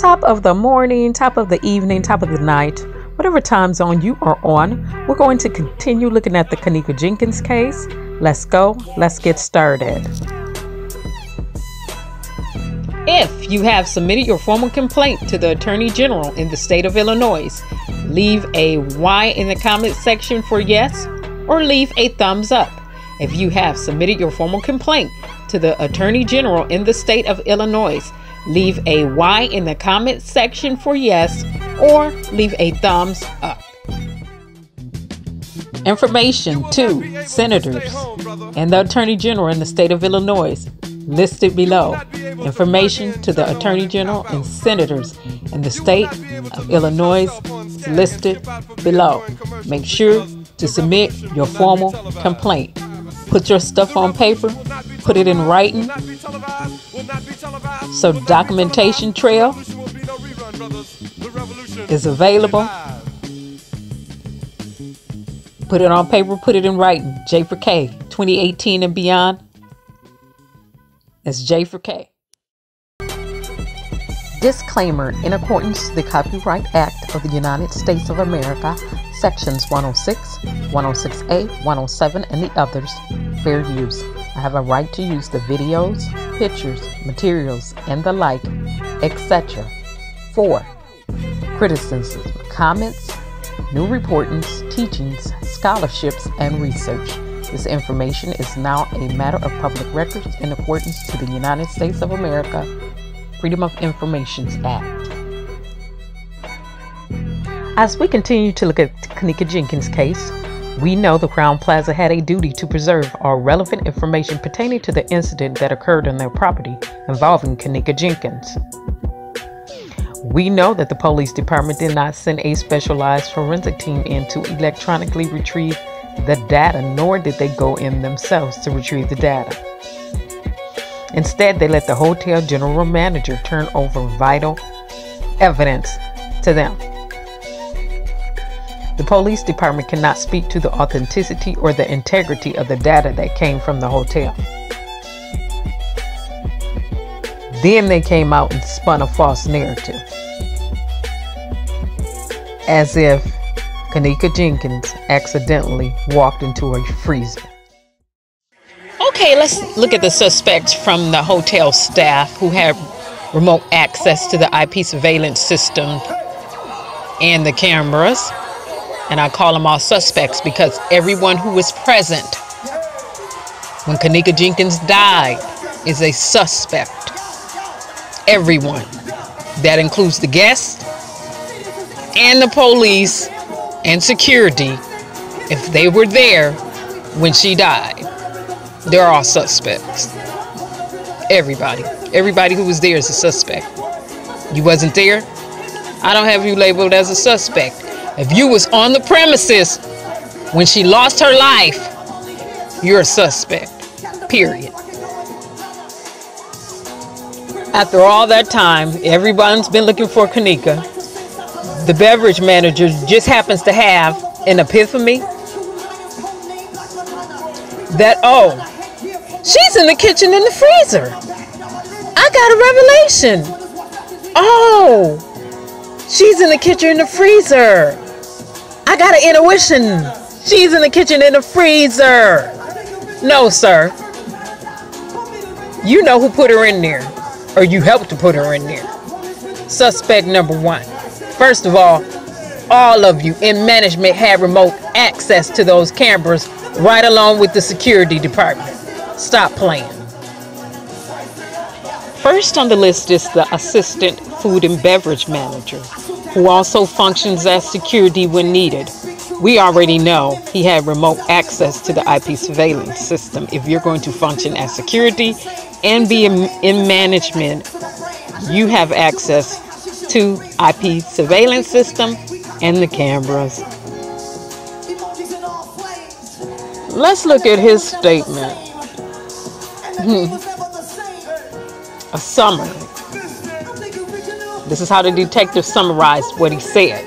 Top of the morning, top of the evening, top of the night, whatever time zone you are on, we're going to continue looking at the Kenneka Jenkins case. Let's go. Let's get started. If you have submitted your formal complaint to the Attorney General in the state of Illinois, leave a Y in the comment section for yes or leave a thumbs up. If you have submitted your formal complaint to the Attorney General in the state of Illinois, leave a Y in the comment section for yes or leave a thumbs up. Information to senators and the Attorney General in the state of Illinois listed below. Information to the Attorney General and senators in the state of Illinois is listed below. Make sure to submit your formal complaint. Put your stuff on paper, put it in writing, so documentation trail is available. Put it on paper, put it in writing. J4K 2018 and beyond. It's J4K. Disclaimer: in accordance to the Copyright Act of the United States of America, Sections 106, 106A, 107, and the others, fair use. I have a right to use the videos, pictures, materials, and the like, etc. 4. Criticisms, comments, new reportings, teachings, scholarships, and research. This information is now a matter of public record in accordance to the United States of America Freedom of Information Act. As we continue to look at the Kenneka Jenkins case, we know the Crown Plaza had a duty to preserve all relevant information pertaining to the incident that occurred on their property involving Kenneka Jenkins. We know that the police department did not send a specialized forensic team in to electronically retrieve the data, nor did they go in themselves to retrieve the data. Instead, they let the hotel general manager turn over vital evidence to them. The police department cannot speak to the authenticity or the integrity of the data that came from the hotel. Then they came out and spun a false narrative, as if Kenneka Jenkins accidentally walked into a freezer. Okay, let's look at the suspects from the hotel staff who had remote access to the IP surveillance system and the cameras. And I call them all suspects because everyone who was present when Kenneka Jenkins died is a suspect. Everyone. That includes the guests and the police and security. If they were there when she died, they're all suspects. Everybody who was there is a suspect. You wasn't there, I don't have you labeled as a suspect. If you was on the premises when she lost her life, you're a suspect, period. After all that time, everyone's been looking for Kenneka. The beverage manager just happens to have an epiphany that, oh, she's in the kitchen in the freezer. I got a revelation. Oh, she's in the kitchen in the freezer. I got an intuition. She's in the kitchen in the freezer. No, sir. You know who put her in there, or you helped to put her in there. Suspect number 1. First of all of you in management had remote access to those cameras right along with the security department. Stop playing. First on the list is the assistant food and beverage manager, who also functions as security when needed. We already know he had remote access to the IP surveillance system. If you're going to function as security and be in management, you have access to IP surveillance system and the cameras. Let's look at his statement. A summary. This is how the detective summarized what he said.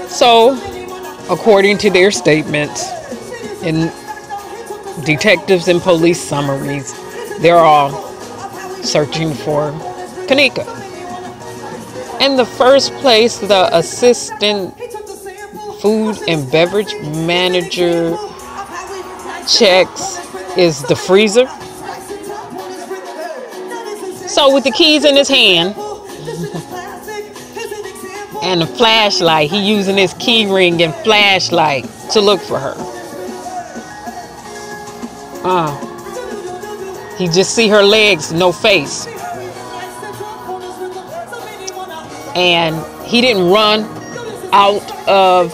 So, according to their statements in detectives and police summaries, they're all searching for Kenneka. In the first place, the assistant food and beverage manager checks is the freezer. So with the keys in his hand and a flashlight, he using his key ring and flashlight to look for her. He just see her legs, no face. And he didn't run out of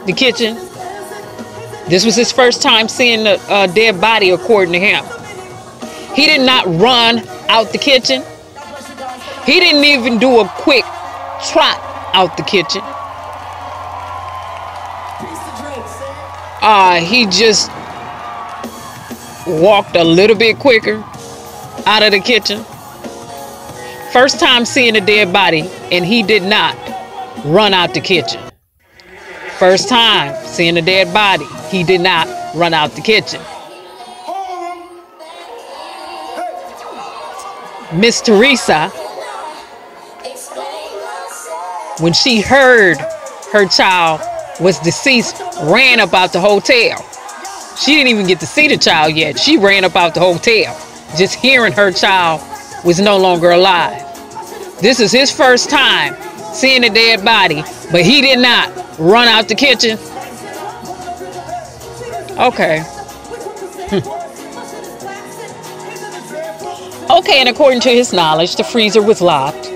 the kitchen. This was his first time seeing a dead body, according to him. He did not run out the kitchen. He didn't even do a quick trot out the kitchen. He just walked a little bit quicker out of the kitchen. First time seeing a dead body, and he did not run out the kitchen. First time seeing a dead body, he did not run out the kitchen. Miss Teresa, when she heard her child was deceased, ran up out the hotel. She didn't even get to see the child yet. She ran up out the hotel, just hearing her child was no longer alive. This is his first time seeing a dead body, but he did not run out the kitchen. Okay. Okay, and according to his knowledge, the freezer was locked.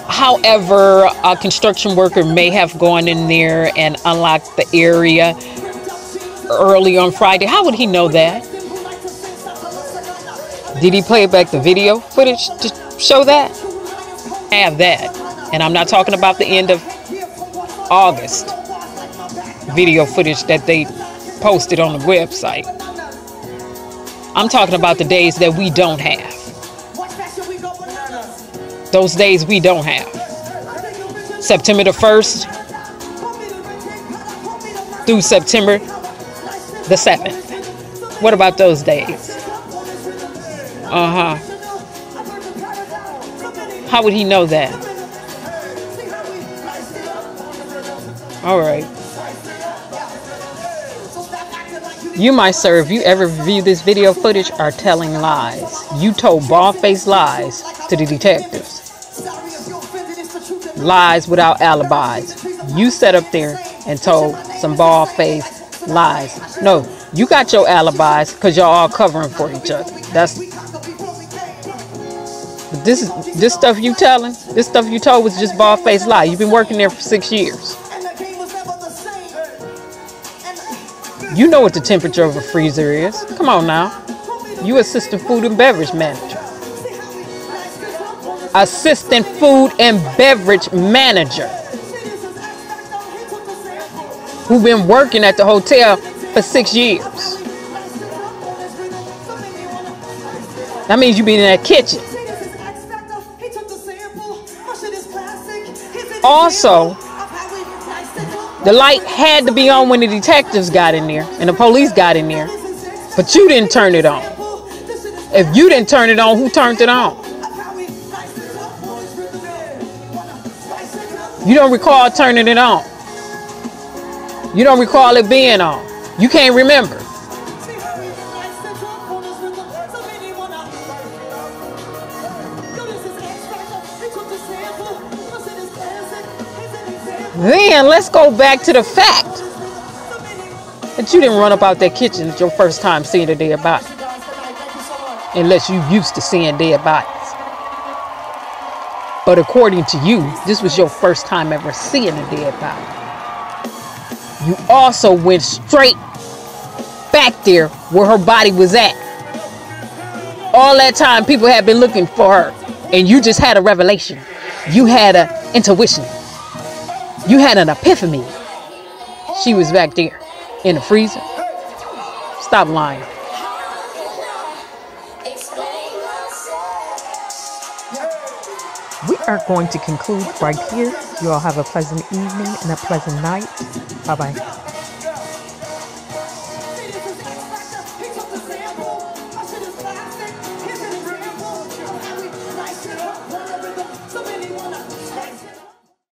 However, a construction worker may have gone in there and unlocked the area early on Friday. How would he know that? Did he play back the video footage to show that? I have that. And I'm not talking about the end of August video footage that they posted on the website. I'm talking about the days that we don't have. Those days we don't have. September the 1st through September the 7th. What about those days? How would he know that? All right. You, my sir, if you ever view this video footage, are telling lies. You told bald-faced lies to the detectives. Lies without alibis. You sat up there and told some bald-faced lies. No, you got your alibis because y'all all covering for each other. This stuff you telling, this stuff you told was just bald-faced lie. You've been working there for 6 years. You know what the temperature of a freezer is. Come on now. You assistant food and beverage manager. Assistant food and beverage manager. Who've been working at the hotel for 6 years. That means you've been in that kitchen. Also, the light had to be on when the detectives got in there and the police got in there, but you didn't turn it on. If you didn't turn it on, who turned it on? You don't recall turning it on. You don't recall it being on. You can't remember. Then let's go back to the fact that you didn't run up out that kitchen at your first time seeing a dead body. Unless you used to seeing dead bodies. But according to you, this was your first time ever seeing a dead body. You also went straight back there where her body was at. All that time people had been looking for her. And you just had a revelation. You had an intuition. You had an epiphany. She was back there in the freezer. Stop lying. We are going to conclude right here. You all have a pleasant evening and a pleasant night. Bye-bye.